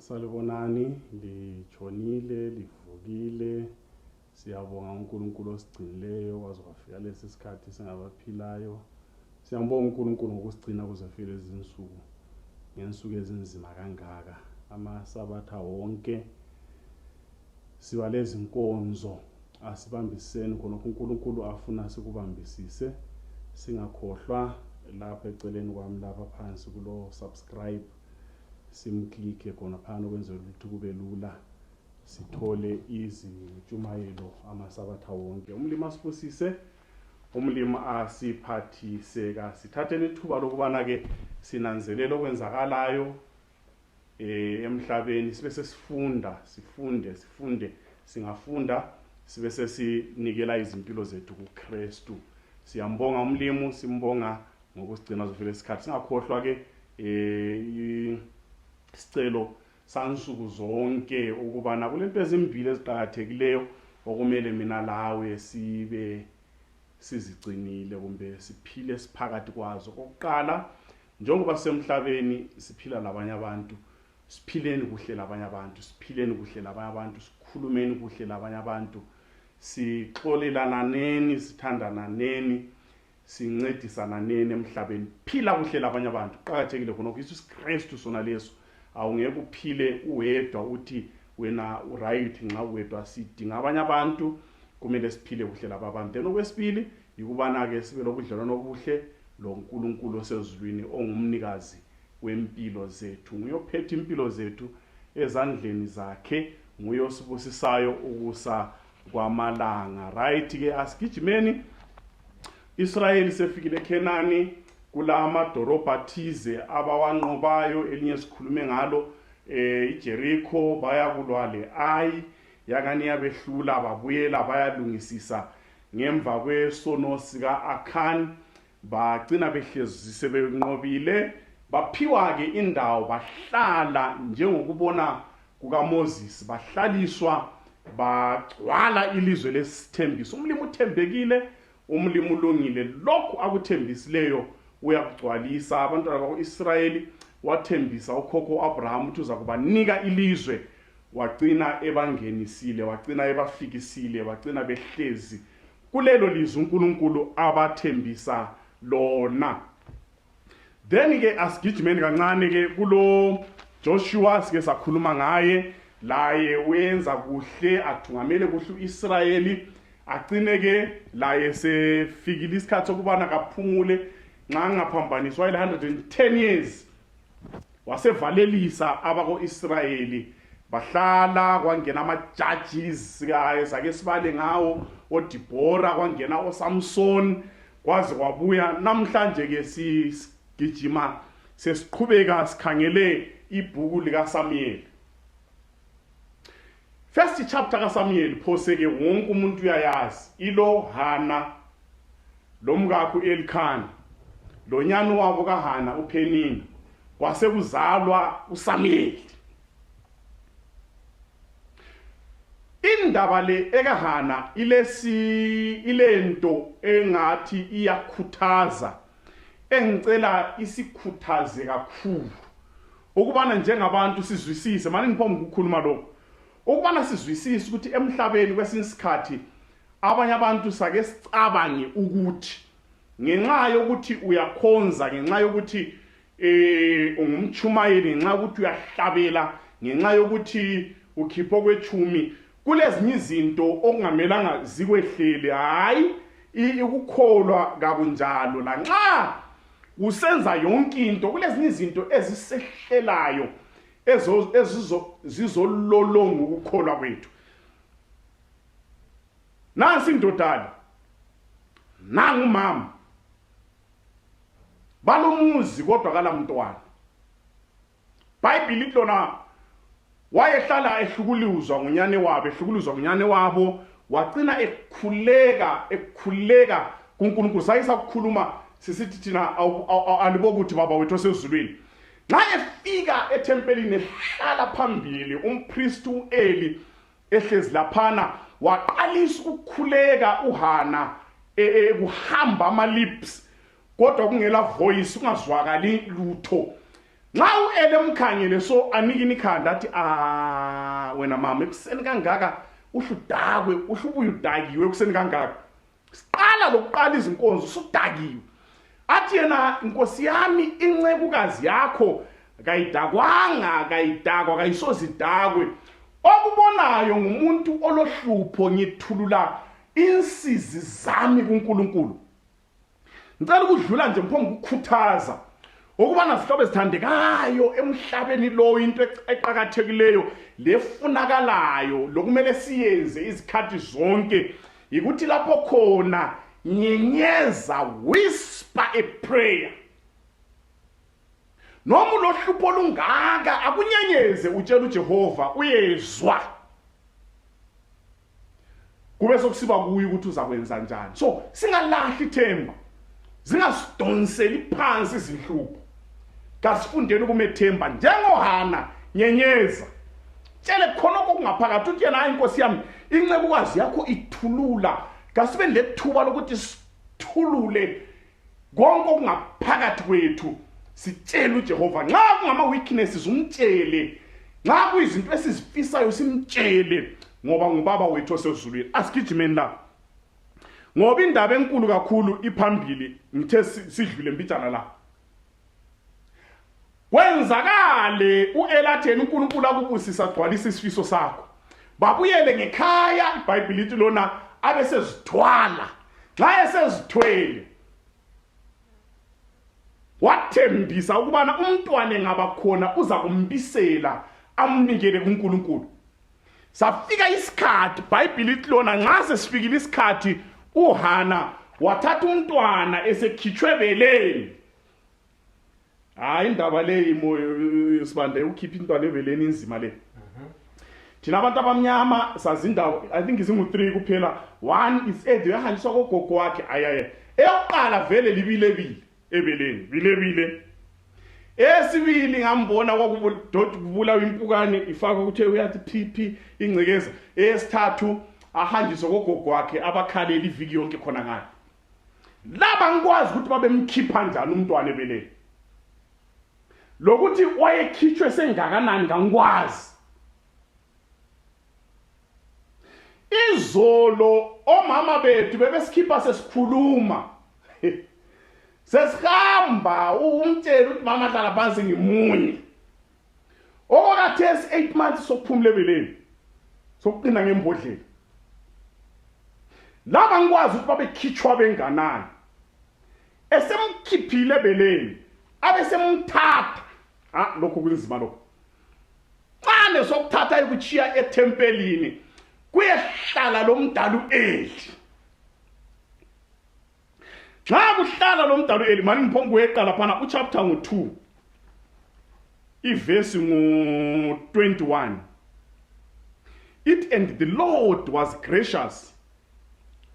Salibonani, litshonile, livukile. Siyabonga uNkulunkulu osigcinileyo kwaze kwafika lesi sikhathi singabaphilayo. Siyambonga uNkulunkulu ngokusigcina kuze kufike lezi insuku. Ngensuku ezinzima kangaka, amasabatha wonke siba lezi inkonzo asibambiseni khona uNkulunkulu afuna sikubambisise. Singakhohlwa lapha eceleni kwami lapha phansi kulo subscribe, simklike khona phana ukwenzela ukuthi kube lula sithole izintshumayelo amasabatha wonke. Umlimi asifusise, umlimi asiphathise ka sithatheni ithuba lokubana ke sinanzelela okwenzakalayo emhlabeni, sibe sesifunda, sifunde, singafunda sibe sesinikela izimpilo zethu kuKristu. Siyambonga umlimi, simbonga ngokusigcina zofika isikhathi. Singakhohlwa ke isicelo sansuku zonke ukubana kulento ezimbili eziqhakathekileyo okumele mina lawe sibe sizigcinile kumbe siphile siphakathi kwazo. Okokuqala, njengoba semhlabeni siphila labanye abantu, siphileni kuhle labanye abantu, siphileni kuhle labanye abantu, sikhulumeni kuhle labanye abantu, sixolelana neni, sithandana neni, sincedisana neni emhlabeni. Phila kuhle labanye abantu. Qhakathekile khona uJesu Kristu sona leso. Awungeke uphile uwedwa uthi wena right nxa uwedwa. Sidinga abanye abantu, kumele siphile kuhle laba abantu. Then okwesibili yikubana ke sibe lobudlelwano obuhle loNkulunkulu osezulwini ongumnikazi wempilo zethu. Nguye ophethe impilo zethu ezandleni zakhe, nguye osibusisayo ukusa kwamalanga. Right ke asigijimeni. Israyeli sefikile eKhenani, kula amadolobha athize abawanqobayo. Elinye sikhulume ngalo iJericho, bayakulwa le-Ai, yakani yabehlula babuyela bayalungisisa ngemva kwesono sika Akan, bagcina behlezi sebenqobile, baphiwa ke indawo, bahlala njengokubona kukaMoses, bahlaliswa, bagcwala ilizwe lesithembiso. Umlimi uthembekile, umlimi ulungile. Lokhu akuthembisileyo uyakugcwalisa. Abantwana bakwa-Israyeli wathembisa ukhokho Abraham ukuthi uza kubanika ilizwe, wagcina ebangenisile, wagcina ebafikisile, wagcina behlezi kulelo lizwe uNkulunkulu abathembisa lona. Then ke asigijimeni kancane ke kulo Joshua, sike sakhuluma ngaye, laye wenza kuhle, athungamele kuhle uIsrayeli, agcine ke laye sefikile isikhathi sokubana kaphumule nxa ngaphambaniswa 110 years. Wasevalelisa abako-Israyeli, bahlala, kwangena ama-judges sake sibale ngawo, oDibora, kwangena oSamson, kwaze kwabuya namhlanje ke sigijima sesiqhubeka sikhangele ibhuku likaSamuel. First chapter kaSamuel phose ke wonke umuntu uyayazi, ilo Hana lomkakho uElkana, lonyana wabo kaHana uPenina, kwase kuzalwa uSamuel. Indaba le ekaHana ilento engathi iyakhuthaza, engicela isikhuthaze kakhulu ukubana njengabantu sizwisise. Manje ngiphambi ukukhuluma lokho, ukubana sizwisise ukuthi emhlabeni kwesinye isikhathi abanye abantu sake sicabange ukuthi ngenxa yokuthi uyakhonza, ngenxa yokuthi ungumchumayeli, ngenxa yokuthi uyahlabela, ngenxa yokuthi ukhipho kwechumi, kulezinye izinto okungamelanga zikwehlele. Hayi, ukukholwa kakunjalo. La nxa usenza yonke into, kulezinye izinto ezisehlelayo zizololonga ukukholwa kwethu. Nansi indodana, nangu mama, balumuzi kodwa kala mntwana. Bible lona wayehlala ehlukuluzwa ngunyane wabo, wagcina ekhuleka kuNkulunkulu. Sayisa ukukhuluma sisithi thina alibokuthi baba wethu osezulwini. Nxa efika ethempelini, ehlala phambili, umpriest uEli ehlezi laphana, waqalisa ukukhuleka uHana, kuhamba ama lips kodwa kungela voice, ungazwakali lutho. Nxa uele emkhangele so anikini ikhanda athi wena mama ekuseni kangaka uhludakwe uhlubuye udakiwe ekuseni kangaka. Siqala lokuqala izinkonzo usudakiwe. Athi yena inkosi yami incekukazi yakho kayidakwanga kayidakwa kayisozidakwe. Okubonayo ngumuntu olohlupho ngithulula insizi zami kuNkulunkulu. Ngicela ukudlula nje mpombe ukukhuthaza ukubana sihlobo esithandekayo emhlabeni lo into eqhakathekileyo lefunakalayo lokumele siyenze izikhathi zonke ukuthi lapho khona nyenyeza whisper a prayer. Noma ulohlupho lungaka akunyenyeze utshela uJehova uyezwa. Kube sokusiba kuyi ukuthi uzakwenza njani. So singalahli ithemba. Zingasidonseli phansi izinhlupho. Kasifundeni ukumethemba njengoHana nyenyeza. Tshele khona okungaphakathi uthi yena inkosi yami incekukazi yakho ithulula. Kasibe lethuba lokuthi sithulule konke okungaphakathi kwethu. Sitshele uJehova nxa kungama weaknesses umtshele. Nxa kuyizinto esizifisayo simtshele ngoba ngubaba wethu osezulwini. Asigijimeni la. Ngoba indaba enkulu kakhulu iphambili ngithe sidlule impitshana la. Wenzakale uElatheni uNkulunkulu akubusisa gcwalisa isifiso sakho. Babuyele ngekhaya iBhayibheli lithi lona abesezithwala. Nxa esezithwele wathembisa ukubana umntwana engaba khona uza kumbisela amnikele kuNkulunkulu. Safika isikhathi iBhayibheli lithi lona nxa sesifikile isikhathi uHana wathatha umntwana esekhitshwe beleni. Hayi indaba le imoyo sibande ukhipha intwana ebeleni inzima le. Thina abantu abamnyama sazi indawo I think izingu3 kuphela. One is yahanjiswa kogogo wakhe ayaye. Eyokuqala vele libile ebeleni bilebile. Esibili ngambona kwakubula impukane ifaka ukuthi uyathi phiphi ingcekeza. Esithathu ahanjiswa kogogo wakhe abakhalela iviki yonke khona ngayo. Laba ngikwazi ukuthi babemkhipha njani umntwana ebeleni. Lokuthi wayekhitshwe sengakanani ngangikwazi. Izolo omama bethu bebesikhipa sesikhuluma. Sesihamba umtshela ukuthi mama hlala phansi ngimunye. Okwathesi 8 months sokuphumula ebeleni. Sokuqina ngembodlela. Laba ngikwazi ukuthi babekhitshwa benganani. Esemkhiphile ebeleni abesemthatha. Lokho kunzima lokho. Xane sokuthatha ukuchiya etempelini kuyehlala lo mdala uEli. Xa kuhlala lo mdala uEli manje ngiphongo kuyeqala phana uchapter ngo2 iverse ngo21. And the Lord was gracious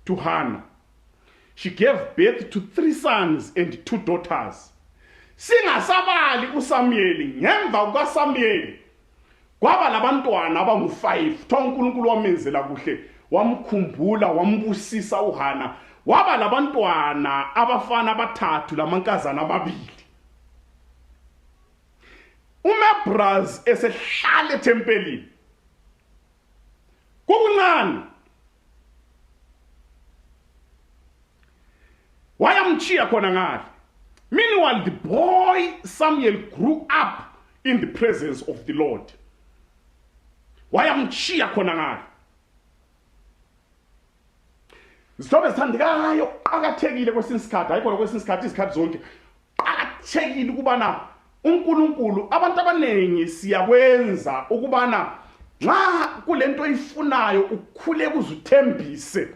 to Hannah. She gave birth to 3 sons and 2 daughters. Singasabali uSamuel ngemva kukaSamuel kwaba labantwana abangu5. uNkulunkulu wamenzela kuhle wamkhumbula wambusisa uHana. Waba labantwana abafana abathathu lamankazana amabili. uMebraz esehlala etempelini kukuncane wayamchiya khona ngale. Meanwhile, the boy Samuel grew up in the presence of the Lord. Wayamchiya khona ngale. Zithobe sithandekayo qhakathekile kwesinye isikhathi ayikho kwesinye isikhathi izikhathi zonke qhakathekile ukubana uNkulunkulu abantu abanengi siyakwenza ukubana nxa kulento oyifunayo ukukhule kuzuthembise.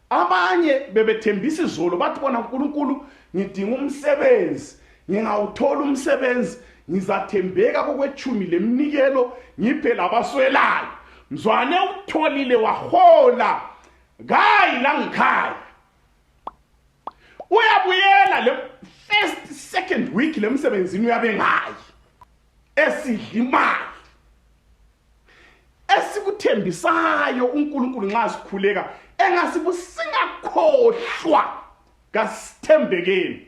Abanye bebethembisa izolo bathi bona uNkulunkulu ngidinga umsebenzi ngingawuthola umsebenzi ngizathembeka kokwethumi leminikelo ngiphe labaswelayo. Mzwane utholile wahola gayi la ngikhaya. Uyabuyela le first second week lemsebenzini uyabe ngayi. Esidla imali. Esikuthembisayo uNkulunkulu nxa sikhuleka engasibu singakhohlwa kasithembekeni.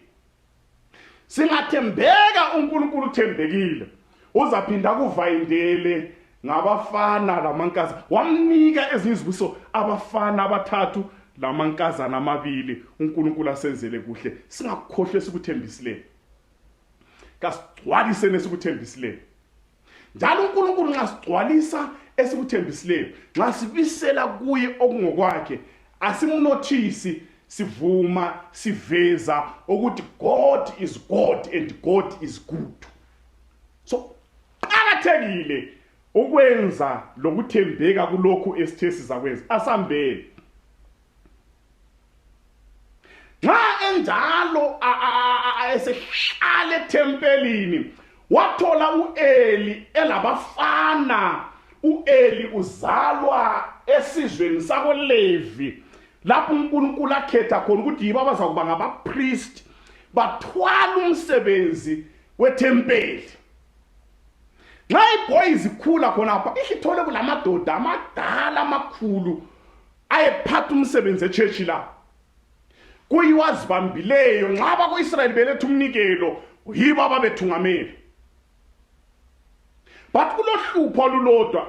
Singathembeka uNkulunkulu uthembekile. Uzaphinda kuvayindele ngabafana lamankazana. Wamnika ezinye izibuso abafana abathathu lamankazana amabili. uNkulunkulu asenzele kuhle. Singakukhohle sikuthembisileyo. Kasigcwalise nesikuthembisileyo. Njalo uNkulunkulu ngasigcwalisa esikuthembisileyo. Nxa sibisela kuye okungokwakhe, asimnothisi, sivuma, siveza ukuthi God is God and God is good. So qakathekile ukwenza lokuthembeka kulokhu esithe sizakwenza. Asambele. Nxa enjalo esehlala etempelini, wathola uEli elabafana. uEli uzalwa esizweni sakoLevi, lapho uNkulunkulu akhetha khona ukuthi yibo abazakuba ngabapriest, bathwala umsebenzi wethempeli. Nxa iboys ikhula khonapha, ihithole kulamadoda amadala amakhulu ayephatha umsebenzi echurch la. Kuyiwazibambileyo nxa abako-Israyeli beletha umnikelo, yibo ababethungameli. But kulohlupho olulodwa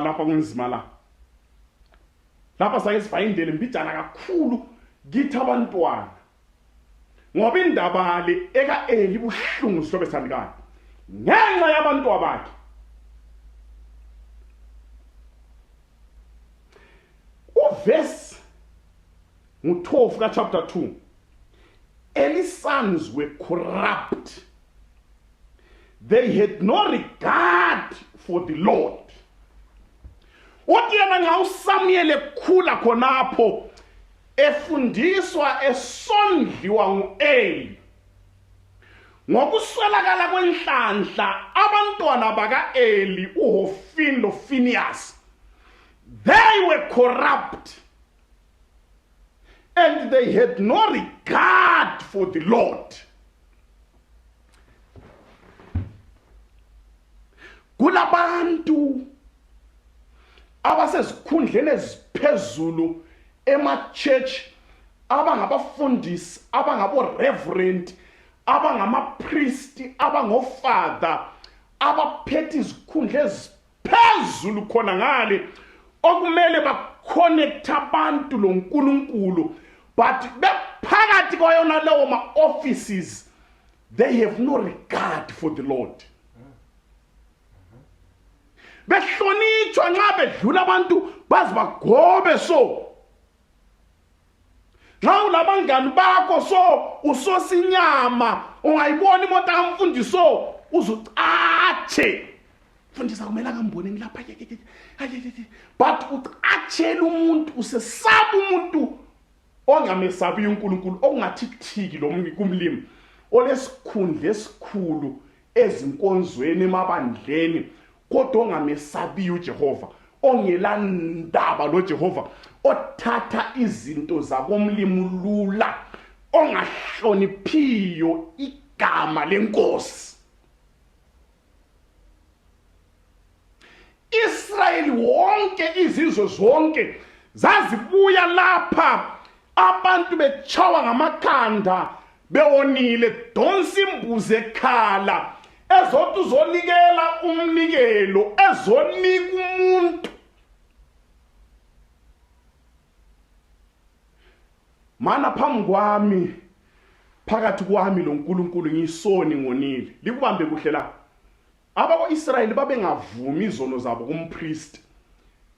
lapha kunzima la. Lapha sake sivayindele mbijana kakhulu kithi abantwana. Ngoba indaba le eka-Eli buhlungu silobe sandikani. Ngenxa yabantwana bakhe. Uverse 12 ka chapter 2. Eli's sons were corrupt. They had no regard for the Lord. Uthi yena nxa uSamuel ekhula khonapho efundiswa esondliwa nguEli, ngokuswelakala kwenhlanhla abantwana baka-Eli uHofini loPhinehas, they were corrupt and they had no regard for the Lord. Kulabantu abasesikhundleni eziphezulu ema-church, abangabafundisi, abangabo-reverend, abangamapriest, abangofather, abaphethe izikhundla eziphezulu khona ngale, okumele bakhonekte abantu loNkulunkulu, but bephakathi kwayona leyo ma-offices, they have no regard for the Lord. Behlonitshwa nxa bedlula abantu bazi bagobe so. Nxa ulabangani bakho so usosinyama, ungayibona imoto kamfundi so uzucatshe. Mfundisa kumele ngambone ngilapha. But ucatshela umuntu, usesaba umuntu ongamesabi uNkulunkulu, ongathi thiki lo kumlimi, olesikhundla esikhulu ezinkonzweni emabandleni, kodwa ongamesabi uJehova, ongela ndaba loJehova, othatha izinto zakomlimi lula, ongahloniphiyo igama lenkosi. Israyeli wonke, izizwe zonke zazibuya lapha, abantu bechawa ngamakhanda, bewonile, donsa imbuzi ekhala, ezothi uzonikela umnikelo, ezonika umuntu. Mana phambi kwami, phakathi kwami lo nkulunkulu ngiyisoni ngonile. Likubambe kuhle la. Abako-Israyeli babengavumi izono zabo kumpriest,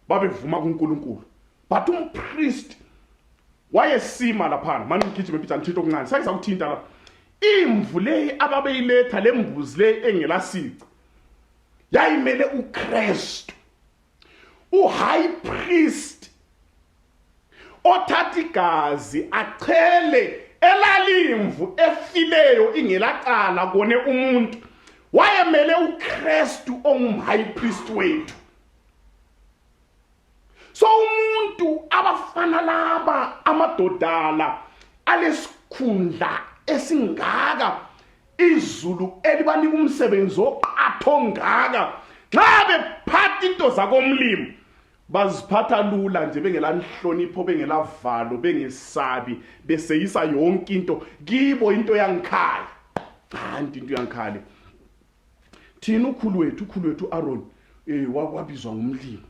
babevuma kuNkulunkulu. But umpriest wayesima laphana, manje ngigijime phela ngithinta okuncane. Sayiza ukuthinta la. Imvu le ababeyiletha lembuzi le engelasici, yayimele uKristu, uHigh priest, othatha igazi achele elalimvu efileyo ingelacala kone umuntu. Wayemele uKristu ongumhigh priest wethu. So umuntu abafana laba amadodala alesikhundla esingaka, izulu elibanika umsebenzi oqatho ngaka, nxa bephatha into zakomlimi baziphatha lula nje, bengela nhlonipho, bengela valo, bengesabi, beseyisa yonke into kibo into yangikhaya. kanti into yangikhale thina ukhulu wethu Aaron wabizwa ngumlimi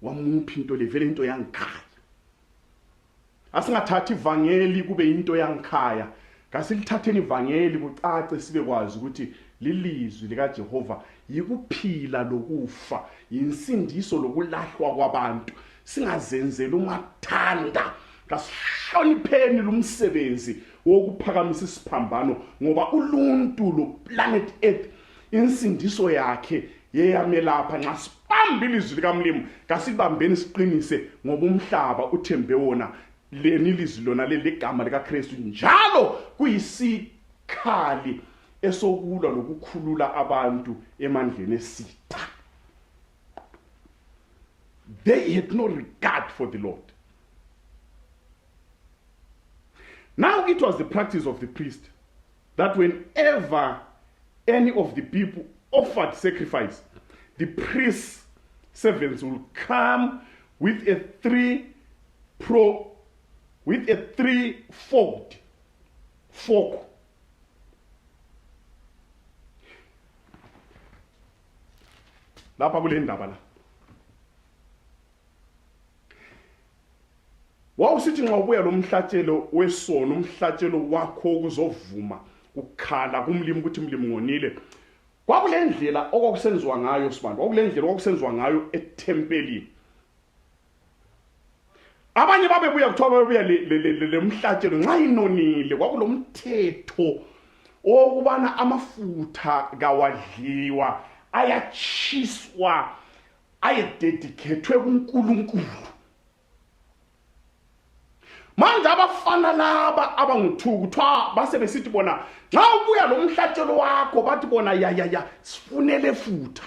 wamuphi into le vele into yangikhaya asingathathi ivangeli kube into yangikhaya kasilithatheni ivangeli kucace sibe kwazi ukuthi lilizwi lika Jehova yikuphila lokufa insindiso lokulahlwa kwabantu singazenzela umathanda kasihlonipheni lumsebenzi wokuphakamisa isiphambano ngoba uluntu lo planet Earth insindiso yakhe yeyamelapha nxa sibamba ilizwi likaMlimi kasibambeni siqinise ngoba umhlaba uthembe wona leni ilizwi lona legama likaKristu njalo kuyisikhali esokulwa lokukhulula abantu emandleni esitha. They had no regard for the Lord. Now it was the practice of the priest that whenever any of the people offered sacrifice, the priest's servants will come with a three-forked fork. Lapha kule ndaba la. Wawusithi nxa ubuya lo mhlatshelo wesono umhlatshelo wakho ukuzovuma ukukhala kumlimi ukuthi umlimi ngonile. Kwakule ndlela okwakusenziwa ngayo sibanda. Kwakule ndlela okwakusenziwa ngayo etempelini. Abanye babebuya kuthiwa babebuya le mhlatshelo nxa inonile kwakulomthetho okubana amafutha kawadliwa ayachiswa ayededicatwe kuNkulunkulu. Manje abafana laba abanguthuku kuthiwa base besithi bona nxa ubuya lo mhlatshelo wakho bathi bona ya sifunele futha.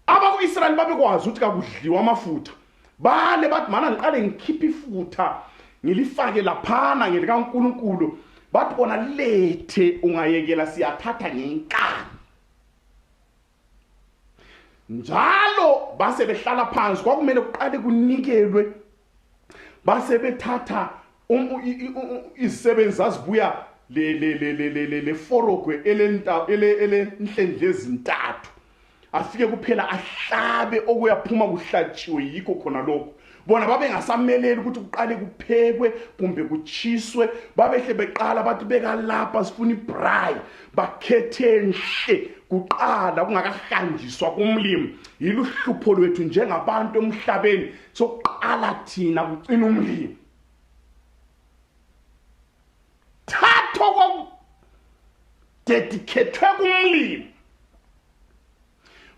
Abaku-Israyeli babekwazi ukuthi kakudliwa amafutha. Bale bathi mana ngiqale ngikhiphe ifutha ngilifake laphana ngelikaNkulunkulu bathi bona lethe ungayekela siyathatha ngenkani. Njalo base behlala phansi kwakumele uqale kunikelwe base bethatha izisebenzi zazibuya le forogwe enhlendle ezintathu afike kuphela ahlabe okuyaphuma kuhlatshiwe yikho khona lokho bona babe ngasameleli ukuthi kuqale kuphekwe kumbe kuchiswe babehle beqala bathi beka lapha sifuna ibrayi bakhethe nhle kuqala kungakahanjiswa kumlimi yiluhlupho lwethu njengabantu emhlabeni sokuqala thina kucina umlimi thatho kwa dedicatwe kumlimi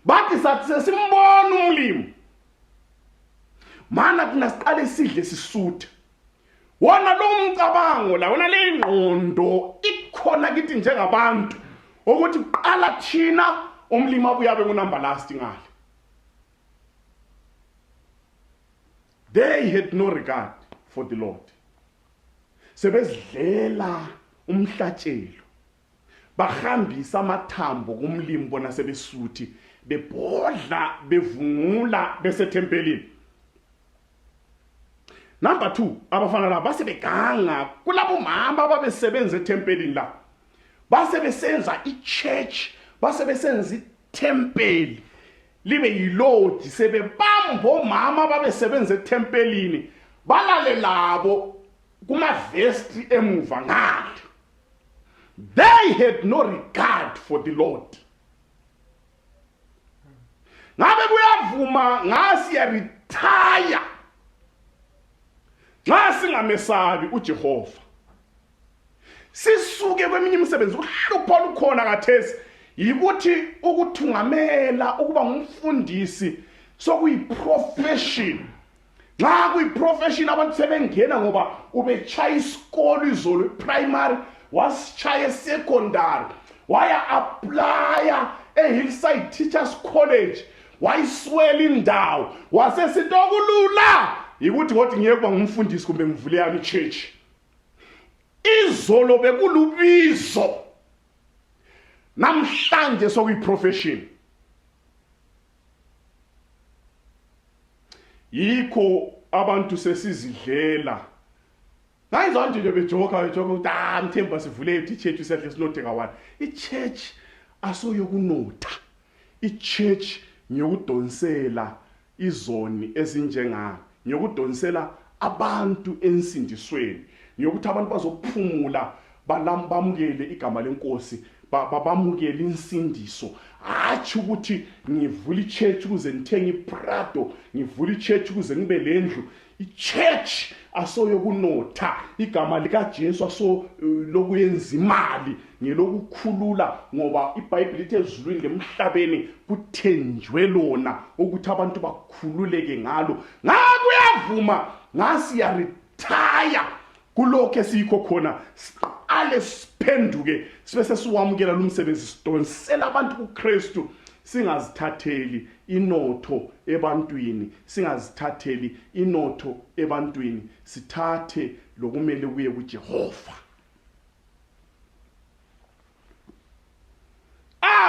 bathi sathi sesimbona umlimi mana thina siqale sidle sisuthe wona lo mcabango la wona le ingqondo ikhona kithi njengabantu ukuthi qala thina umlimi abuya abe ngunumber last ngale. They had no regard for the Lord. Sebezidlela umhlatshelo bahambisa amathambo kumlimi bona sebesuthi bebhodla bevungula besethempelini. Number 2 abafana laba base beganga kulabo mama ababesebenza etempelini la base besenza ichurch base besenza itempeli libe yilodi sebebamba omama ababesebenza etempelini balale labo kuma vesti emuva ngale. They had no regard for the Lord. Ngabe kuyavuma ngasi ya retire ngasi ngamesabi uJehova sisuke kweminye imisebenzi uhlupho lukhona kathesi yikuthi ukuthungamela ukuba ngumfundisi sokuyiprofession nxa kuyiprofession abantu sebengena ngoba ubechaya isikolo izolo primary wasichaya secondary waya applya eHillside Teachers College wayiswela indawo wasesitokulula yikuthi ngothi ngiyeke kuba ngumfundisi kumbe ngivule yami church izolo bekulubizo namhlanje sokuyiprofession yikho abantu sesizidlela ngayizwa nje bejoka ukuthi mthemba sivule i-church usedle sinothenga wani. I-church asoyokunotha. I-church ngiyokudonsela izoni ezinjengayo, ngiyokudonsela abantu ensindisweni, ngiyokuthi abantu bazophumula bamukele igama lenkosi, bamukele insindiso. Hathi ukuthi ngivula i-church ukuze ngithenge iPrado, ngivula i-church ukuze ngibe lendlu. I-church asoyokunotha. Igama likaJesu lokuyenza imali, ngelokukhulula, ngoba iBhayibheli lithi ezulwini lemhlabeni kuthenjwe lona ukuthi abantu bakhululeke ngalo. Ngakuyavuma, ngasiyaretire kulokho esikho khona, siqale siphenduke sibe sesiwamukela lo msebenzi, sidonsela abantu kuKristu, singazithatheli inotho ebantwini, singazithatheli inotho ebantwini, sithathe lokumele kuye kuJehova.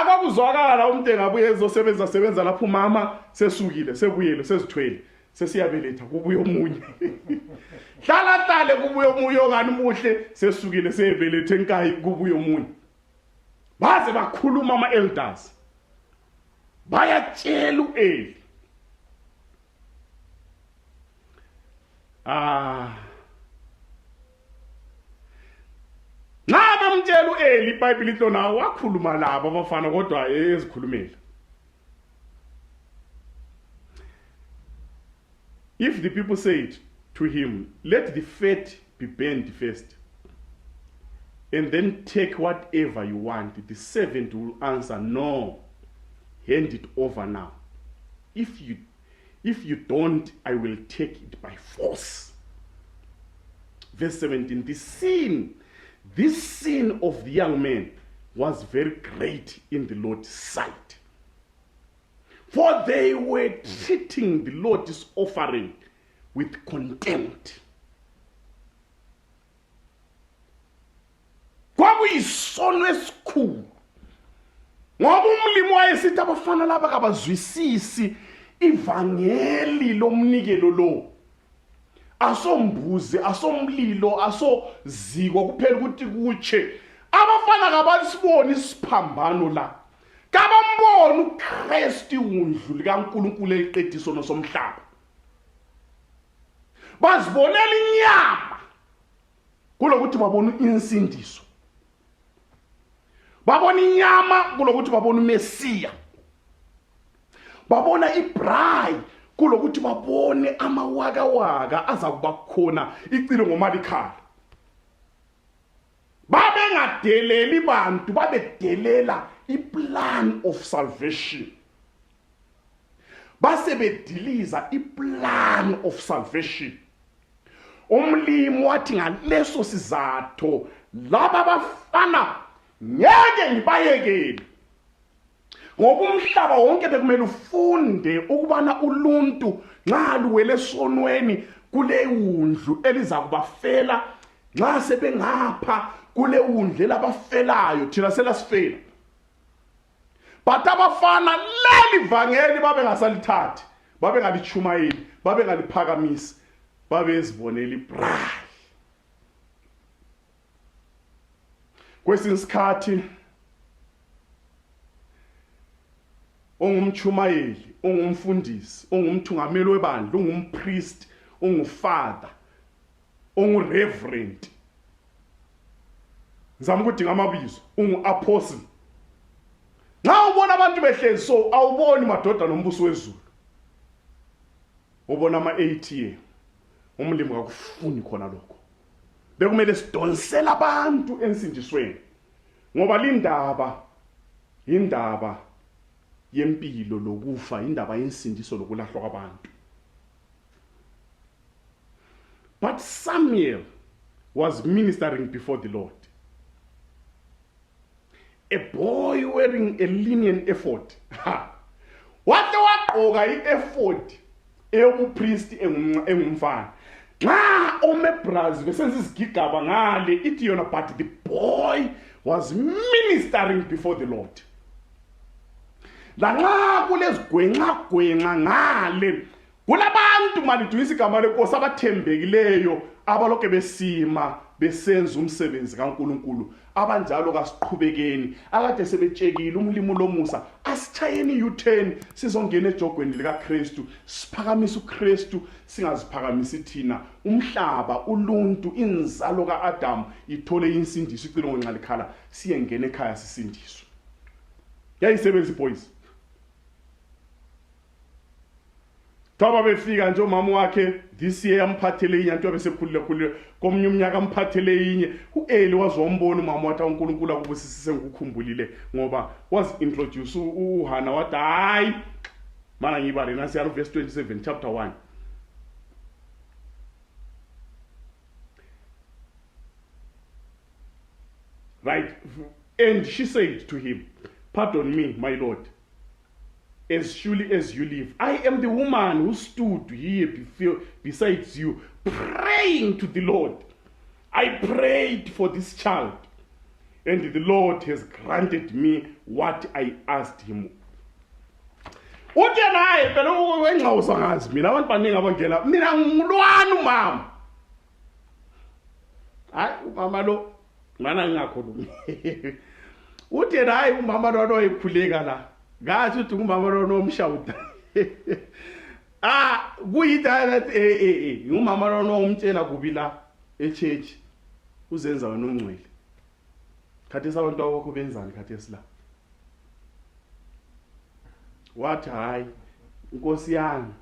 Kwakuzwakala umuntu engabuye ezosebenza lapho umama sesukile, sebuyele, sezithwele, sesiyabeletha, kubuye omunye. Hlala kubuye omunye ongani muhle, sesukile seyebelethe enkayi, kubuye omunye. Baze bakhuluma ama-elders, bayatshela u-Eli. Ngabe mtshela u-Eli, iBhayibheli lithi nawo wakhuluma labo abafana kodwa ezikhulumela. If the people said to him, let the fat be burned first, and then take whatever you want, the servant will answer, no, hand it over now. If you don't, I will take it by force. Verse 17, this sin of the young man was very great in the Lord's sight, for they were treating the Lord's offering with contempt. Kwakuyisono esikhulu, ngoba umlimi wayesithi abafana laba kabazwisisi ivangeli lomnikelo lo. Asombuzi, asomlilo, asoziko kuphela ukuthi kutshe. Abafana kabasiboni isiphambano la. Kabambona uKristu undlu likaNkulunkulu eliqediso nosomhlaba. Bazibonela inyama kulokuthi babona insindiso. Babona inyama kulokuthi babona uMesiya. Babona ibride kulokuthi babone amawakawaka azakuba khona icilo ngomalikhala. Babengadeleli bantu, babedelela iplan of salvation. Basebediliza iplan of salvation. Umlimi wathi ngaleso sizatho laba bafana ngeke ngibayekele, ngoba umhlaba wonke bekumele ufunde ukubana uluntu nxa luwele esonweni kule undlu eliza kubafela, nxa sebengapha kule undlu elabafelayo thina selasifela. But abafana leli vangeli babengasalithathi, babengalichumayeli, babengaliphakamisi, babezibonela ibride. Kwesinye isikhathi ungumchumayeli, ungumfundisi, ungumthungameli webandla, ungumpriest, ungufather, ungureverend, ngizama ukudinga amabizo, unguapostle. Nxa ubona abantu behlezi so awuboni madoda nombuso wezulu, ubona ama-ATM. Umlimi akufuni khona lokho. Bekumele sidonsela abantu ensindisweni, ngoba lindaba indaba yempilo lokufa, indaba yensindiso lokulahlwa kwabantu. But Samuel was ministering before the Lord. A boy wearing a linen ephod. What waqoka i-ephod eyobupriest engumfana. Nxa omebrazi besenza izigigaba ngale ithi yona, but the boy was ministering before the Lord. La nxa kulezigwenxa ngale kulabantu manje igama lenkosi abathembekileyo abaloke besima besenza umsebenzi kaNkuluNkulu abanjalo kasiqhubekeni akade sebetshekile umlimo lomusa asitshayeni u10 sizongena ejogweni lika Kristu siphakamisa uKristu singaziphakamisi thina umhlaba uluntu inzalo kaAdam ithole insindiso icilongo nxalikhala siyengena ekhaya sisindiswe yayisebenza boys Thoba befika nje umama wakhe this year amphathele inye nto besekhulile komnye umnyaka amphathele inye uEli wazombona umama wathi uNkulunkulu akubusisise ngikukhumbulile ngoba was introduce uHana wathi hayi mana ngibale nasi ya verse 27 chapter 1 right and she said to him pardon me my lord as surely as you live, I am the woman who stood here besides you, praying to the Lord. I prayed for this child, and the Lord has granted me what I asked him. Uthi naye phela wenxawusa ngazi mina abantu baningi abangena mina ngumlwana umama. Hayi umama lo ngana ngingakhulumi. Uthi naye umama lo oyikhuleka la. Ngathi uthi umama lo nomshawuda. Kuyidala umama lo nomtshela kubi la echurch uzenza wena ongcwele. Khathi sabantu abakho benzani khathi esila. Wathi hayi inkosi yami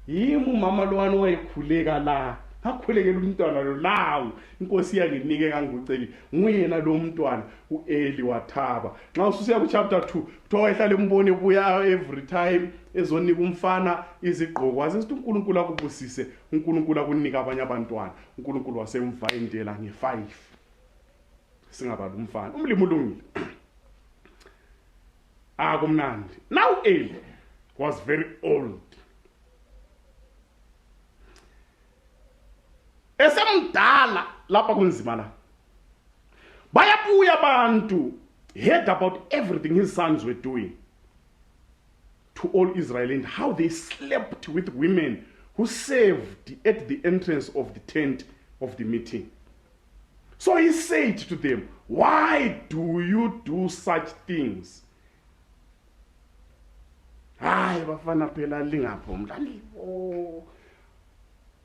yimi umama lo wani wayekhuleka la akhulekela umntwana lo lawo inkosi yanginike kanguceli nguyena lo mntwana uEli wathaba nxa ususiya ku chapter 2 kuthiwa ehlala embone buya every time ezonika umfana izigqoko asithi uNkulunkulu akubusise uNkulunkulu akunika abanye abantwana uNkulunkulu wasemva indela nge5 singabala umfana umlimo ulungile akumnandi now Eli was very old esemdala lapha kunzima la bayabuya abantu heard about everything his sons were doing to all Israel and how they slept with women who served at the entrance of the tent of the meeting. So he said to them, why do you do such things? Hayi bafana phela lingapho mdlalibo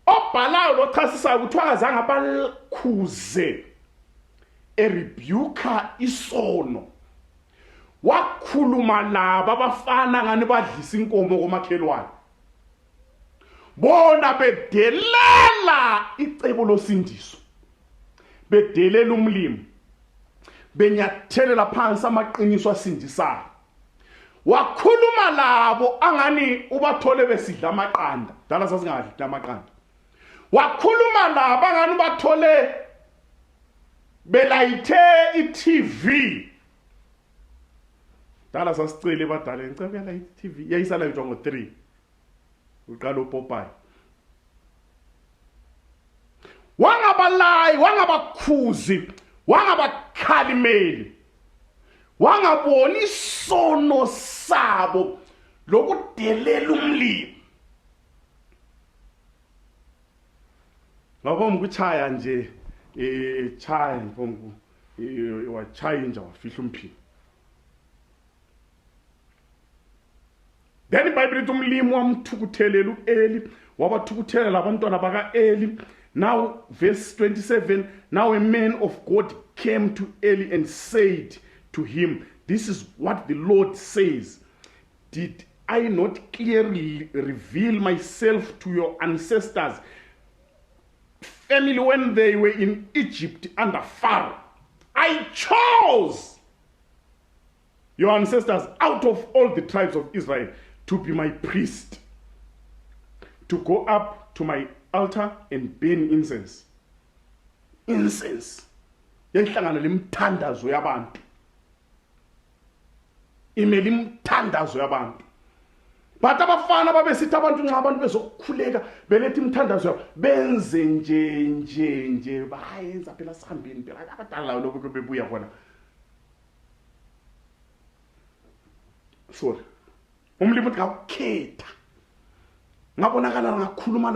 obhalayo lochasisayo kuthiwa azange abakhuze erebuka isono wakhuluma laba abafana ngani badlisa inkomo komakhelwane bona bedelela icebo losindiso bedelela umlimo benyathelela phansi amaqiniso asindisayo wakhuluma labo angani ubathole besidla amaqanda dala sasingadli amaqanda wakhuluma labo angani bathole belayithe iTV dala sasicele badala ngicela yalayithe iTV yayisala ngo 3 uqala uPopeye wangabalayi wangabakhuzi wangabakhalimeli wangaboni isono sabo lokudelela umlimo ngabona ukuchaya nje chaya mfumbu wachaya nje wafihla umphilo then iBhayibheli lithi umlimo wamthukuthelela uEli wabathukuthelela labantwana bakaEli. Now verse 27, now a man of God came to Eli and said to him, this is what the Lord says, did I not clearly reveal myself to your ancestors family when they were in Egypt under Pharaoh? I chose your ancestors out of all the tribes of Israel to be my priest, to go up to my altar and burn incense. Incense. Yenhlangano limthandazo yabantu. Imeli imthandazo yabantu. But abafana babesithi abantu nxa abantu bezokukhuleka belethe imthandazo yabo benze nje bayenza phela sihambeni phela abadala lawo lokho bebuya khona. Sorry. Umlimo uthi ngakukhetha ngabonakala ngakhuluma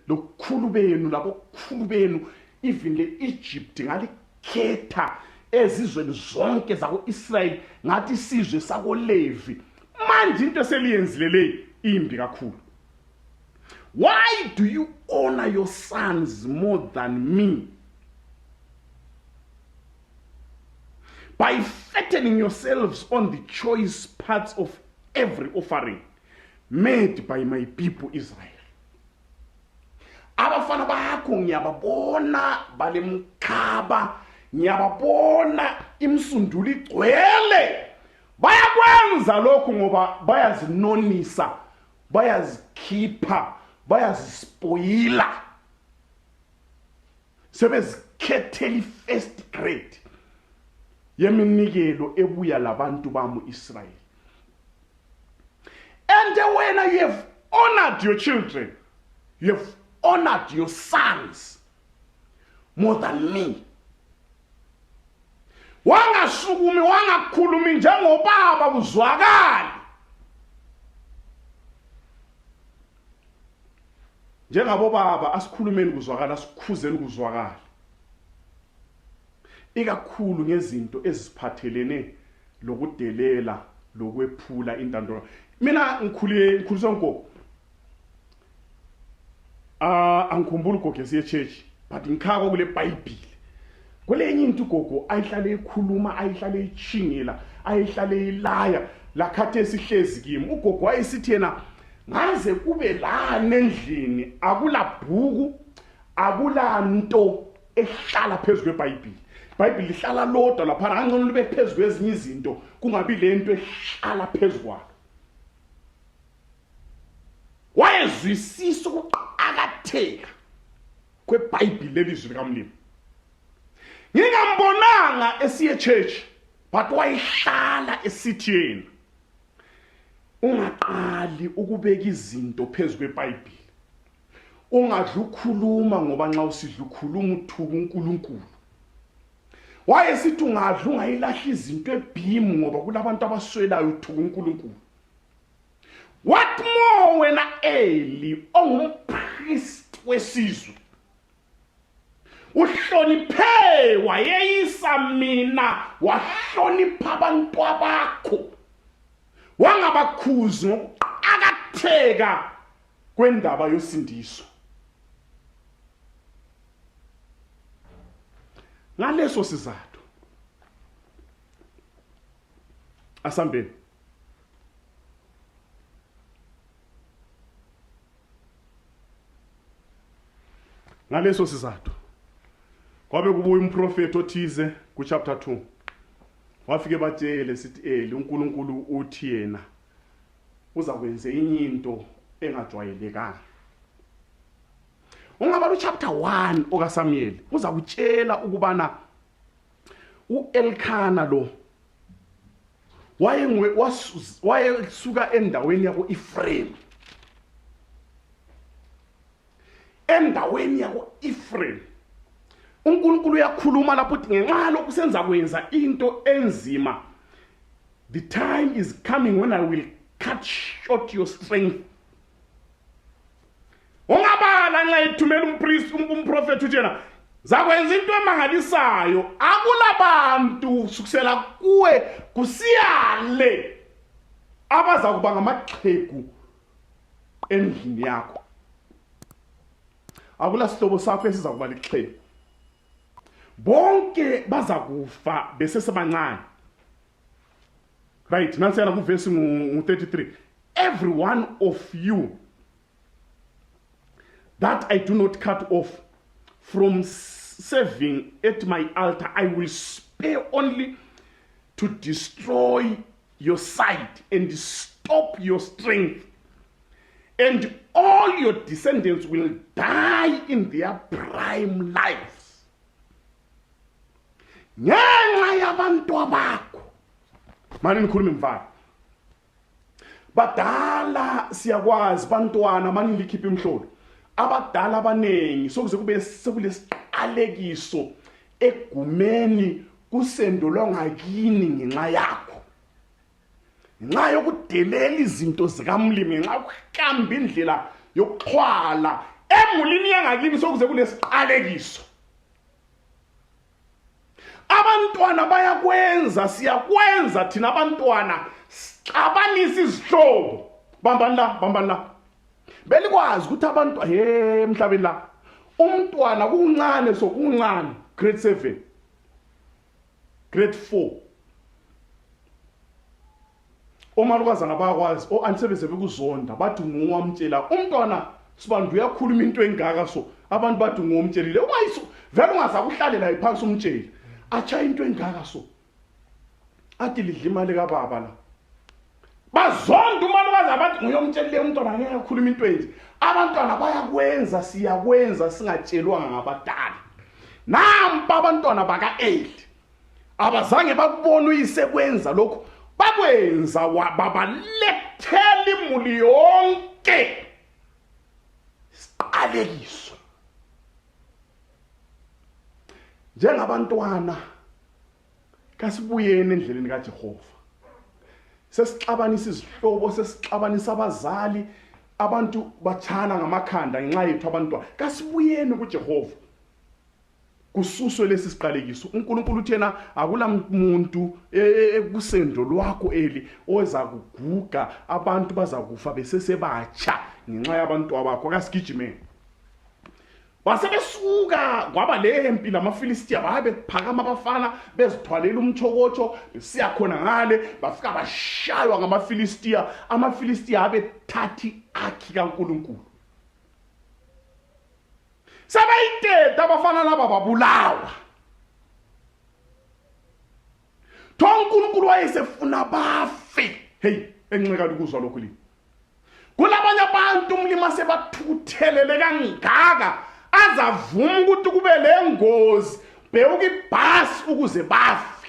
lokukhulu benu labokhulu benu even le-Egypt ngalikhetha ezizweni zonke zako-Israyeli ngathi isizwe sako-Levi. Manje into eseliyenzile leyo imbi kakhulu. Why do you honor your sons more than me? By fattening yourselves on the choice parts of every offering made by my people Israel. Abafana bakho ngiyababona balemkhaba, ngiyababona imsundulo igcwele. Bayakwenza lokhu ngoba bayazinonisa, bayazikhipha, bayazispoila. Sebezikhethela i-first grade yeminikelo ebuya labantu bamu Israel. And when you have honored your children, you have honored your sons more than me. Wangasukumi wangakhulumi njengobaba uzwakala. Njengabo baba asikhulumeni kuzwakala, asikhuzeni kuzwakala. Ikakhulu ngezinto eziphathelene lokudelela lokwephula intando. Mina ngikhuliswa ngogo. Angikhumbula ugogo esiye church, but ngikhaka kule Bible. Kulenye into ugogo ayihlale ekhuluma, ayihlale echingela, ayihlale ilaya, lakhathe esihlezi kimi. Ugogo wayesithi yena ngaze kube la endlini akulabhuku, akulanto ehlala phezulu kweBhayibheli. iBhayibheli lihlala lodwa lapha ngangcono libe phezulu kwezinye izinto kungabi lento ehlala phezulu kwalo. Wayezwisisa ukuqakatheka kweBhayibheli lelizwi likaMlimi. Ngingambonanga esiye church, but wayihlala esithini. Ungaqali ukubeka izinto phezulu kweBhayibheli. Ungadlu khuluma ngoba nxa usidlu khuluma uthuka uNkulunkulu. Wayesithi ungadlu ungayilahla izinto ebhimu ngoba kulabantu abaswelayo uthuka uNkulunkulu. What more wena Eli ongumpriest wesizwe? Uhloniphe wayeyisa mina, wahlonipha abantu bakho. Wangabakhuzi ngokuqakatheka kwendaba yosindiso. Ngaleso sizathu asambeni ngaleso sizathu kwabe kubuya umprofeti othize ku chapter 2 wafike batshele sithi Eli uNkulunkulu uthi yena uza kwenza into engajwayelekanga. Ungaba chapter 1 okaSamuel uza kutshela ukubana uElkana lo wayesuka endaweni yako Ephraim. Endaweni yako Ephraim uNkulunkulu uyakhuluma lapho uthi ngenxa lokhu senza kwenza into enzima. The time is coming when I will cut short your strength. Ungabala nxa ethumela umprofeti utshena zakwenza into emangalisayo akulabantu sukusela kuwe kusiyale abaza kuba ngamaxhegu endlini yakho. Akula sihlobo sakho esiza kuba lixhegu. Bonke baza kufa besesebancane. Right, nansiyana ku verse 33. Every one of you that I do not cut off from serving at my altar, I will spare only to destroy your sight and stop your strength. And all your descendants will die in their prime lives. Ngenxa yabantu bakho. Manje ngikhuluma imvana. Badala siyakwazi bantwana manje likhipha imhlolo. Abadala abanengi sokuze kube sekulesiqalekiso egumeni kusendo lwangakini ngenxa yakho. ngenxa yokudelela izinto zikamlimi, ngenxa yokuhlamba indlela yokuxhwala emulini yangakini sokuze kulesiqalekiso. Abantwana bayakwenza, siyakwenza thina abantwana, sixabanisa izihlobo. Bambani la. Belikwazi ukuthi abantwana emhlabeni la umntwana kuncane, so kuncane, grade 7, grade 4. Omalukazana bayakwazi, antisebeze bekuzonda, bathi ngowamtshela umntwana sibantu uyakhuluma into engaka, so abantu bathi ngomtshelile. Ungayiso vele ungazakuhlalela iphansi umtshela. Acha into engaka, so athi lidla imali kababa la. Bazonda umalukazana bathi nguyomtshelile umntwana ngeke akhuluma into enje. Abantwana bayakwenza, siyakwenza singatshelwanga ngabadala. Nampa abantwana baka-8 abazange bakubona uyisekwenza lokho, bakwenza babalethela imuli yonke siqalekiso. Njengabantwana kasibuyeni endleleni kaJehova. Sesixabanisa izihlobo, sesixabanisa abazali, abantu bachana ngamakhanda ngenxa yethu abantwana. Kasibuyeni kuJehova, kususwe lesi siqalekiso. uNkulunkulu uthena akula muntu kusendo lwakho eli oza kuguga, abantu bazakufa besesebatsha ngenxa yabantu abakho. Kasigijimeni. Basebesuka kwaba lempi lamaFilistiya, babe phakama abafana bezithwalela umchokocho besiya khona ngale, bafika bashaywa ngamaFilistiya. AmaFilistiya abe thathi akhi kaNkulunkulu. Sabayiteta abafana laba babulawa. uNkulunkulu wayesefuna bafe. Hey, enxeka ukuzwa lokho li. Kulabanye abantu umlima sebathuthelele kangaka, azavuma ukuthi kube lengozi, bheka ibhasi ukuze bafe.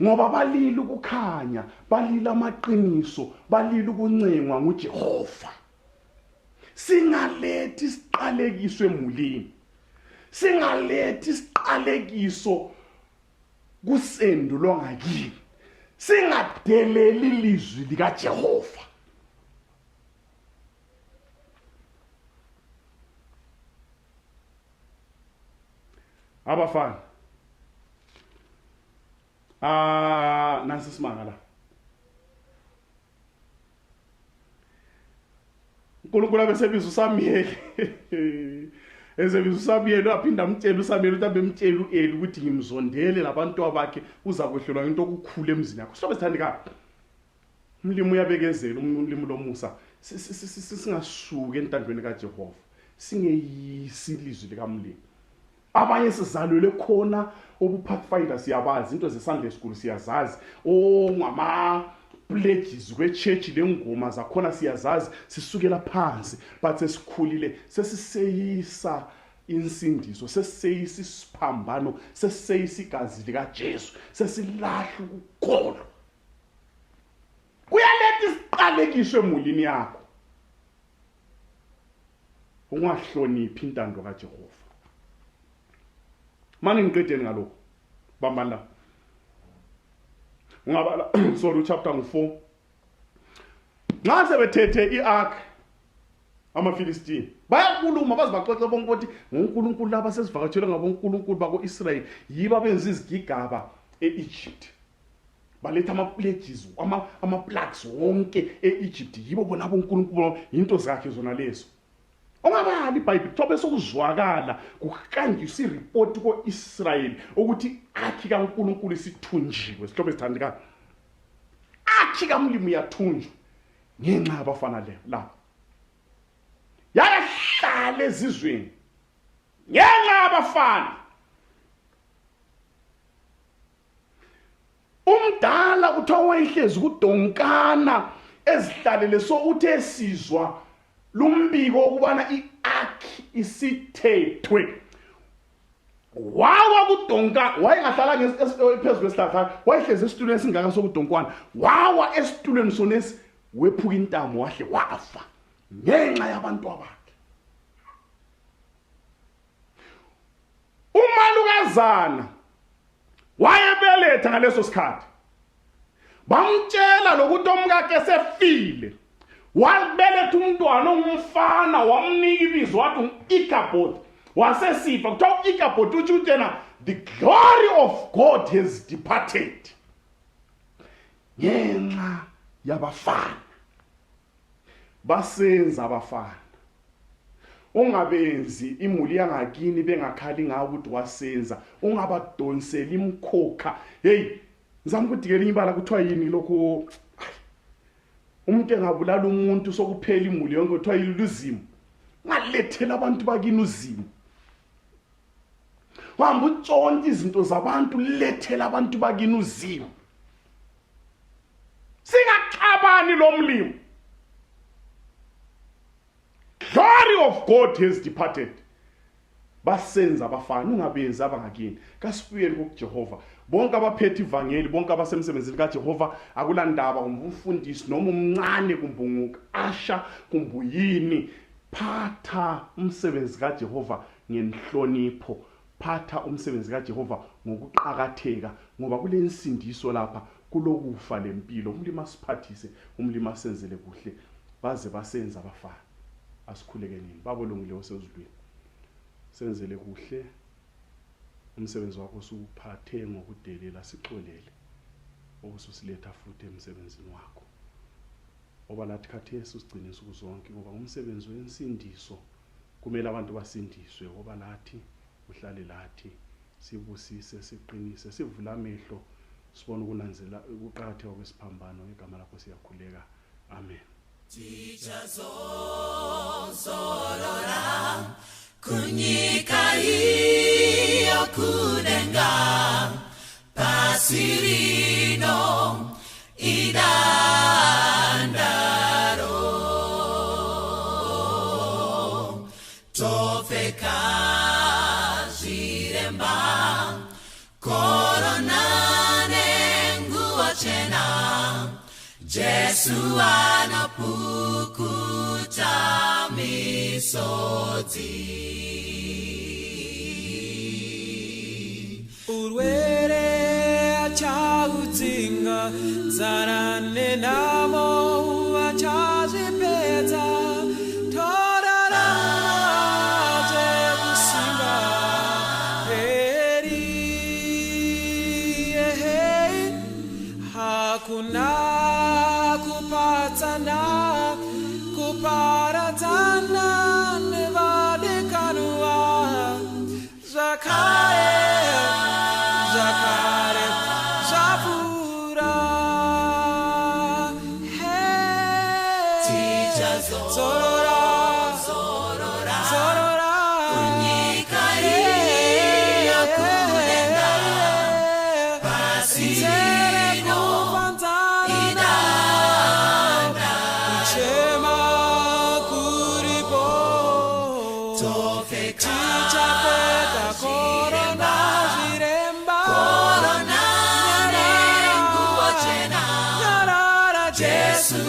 Ngoba balila ukukhanya, balila amaqiniso, balila ukuncengwa nguJehova. Singalethi isiqalekiso emulini, singalethi isiqalekiso kusendo lwangakini, singadeleli ilizwi likaJehova. Abafana, nasi simanga la. uNkulunkulu abesebiza uSamuyeli. Esebiza uSamuyeli waphinda amtshela uSamuyeli ukuthi abemtshela uEli ukuthi ngimzondele labantu abakhe uza kwehlelwa into okukhulu emzini yakho. Sobe sithandika. Umlimi uyabekezela, umlimi lomusa. Singasuka entandweni kaJehova. Singeyisi ilizwi likaMlimi. Abanye sizalwele khona obupathfinder siyabazi, into zeSunday school siyazazi, ngama pledges kwe-church lengoma zakhona siyazazi, sisukela phansi, but sesikhulile sesiseyisa insindiso, sesiseyisa isiphambano, sesiseyisa igazi likaJesu, sesilahla ukukholwa. Kuyaletha isiqalekiso emulini yakho, ungahloniphi intando kaJehova. Manje ngiqedeni ngalokho, bambani la. Ungabala sorry chapter 4. Ngaze bethethe iark amaFilistiya. Bayakhuluma bazibaxoxe bonke ukuthi ngoNkulunkulu laba sesivakathelwe ngaboNkulunkulu bako-Israyeli, yibo abenza izigigaba e-Egypt. Baletha ama-pledges, ama-plagues wonke e-Egypt, yibo bona aboNkulunkulu, into zakhe zona lezo. Ongabali iBhayibheli thobe sokuzwakala kuhanjiswa ireport ko-Israyeli ukuthi akhi kaNkulunkulu isithunjiwe. Sihlobo esithandekayo, akhi kaMlimi yathunjwa ngenxa yabafana la. Yahlala ezizweni ngenxa yabafana. Umdala kuthiwa wayehlezi kudonkana ezihlalele, so uthe sizwa lumbiko ukubana iark isithethwe. Wawa kudonka, wayengahlala phezulu kwesihlahla, wayehlezi esitulweni esingaka sokudonkwana, wawa esitulweni sonesi wephuka intamo wahle wafa ngenxa yabantu abakhe. Umalukazana wayebeletha ngaleso sikhathi, bamtshela lokuthi omkakhe sefile, wabeletha umntwana ongumfana, wamnika ibizo wathi u-Ichabod, wasesifa. Kuthiwa u-Ichabod utsho ukuthi the glory of God has departed ngenxa yabafana. Basenza abafana. Ungabenzi imuli yangakini bengakhali ngawo ukuthi wasenza. Ungabadonseli imkhokha. Hey, ngizama ukuthi ke linyibala kuthiwa yini lokho, umuntu engabulala umuntu sokuphela imuli yonke kuthiwa yiluzimo. Ngalethela abantu bakini uzimo. Wahamba utshontsha izinto zabantu, lethela abantu bakini uzimo. Singaxabani lo mlimo. Glory of God has departed. Basenza abafana. Ungabenzi abangakini. Kasifuyeni kuJehova. Bonke abaphethe ivangeli, bonke abasemsebenzini kaJehova, akulandaba umfundisi noma umncane kumbe asha kumbe yini, phatha umsebenzi kaJehova ngenhlonipho. Phatha umsebenzi kaJehova ngokuqhakatheka, ngoba kule insindiso lapha kulokufa lempilo. Umlimi asiphathise, umlimi asenzele kuhle, baze basenza abafana. Asikhuleke nini babolungile osezulwini, senzele kuhle umsebenzi wakho usuphathe ngokudelela, sixolele obususiletha futhi emsebenzini wakho. Oba lathi khathesi usigcine insuku zonke, ngoba umsebenzi wensindiso kumele abantu basindiswe. Oba lathi uhlale lathi, sibusise, siqinise, sivula amehlo, sibone ukunanzela ukuqhakatheka kwesiphambano. Igama lakho siyakhuleka. Amen. Tichazozorora kunyika hiyo kunenga pasirino idandaro tofeka jiremba koronane nguachena Jesu anapukuta misoti. Urwere achautinga zarane namo achazipeta torara jebusinga heri hakuna kuparatana nevadekanua zakare zapura zorora Kunyika hiyo kunenga pasirino Jesu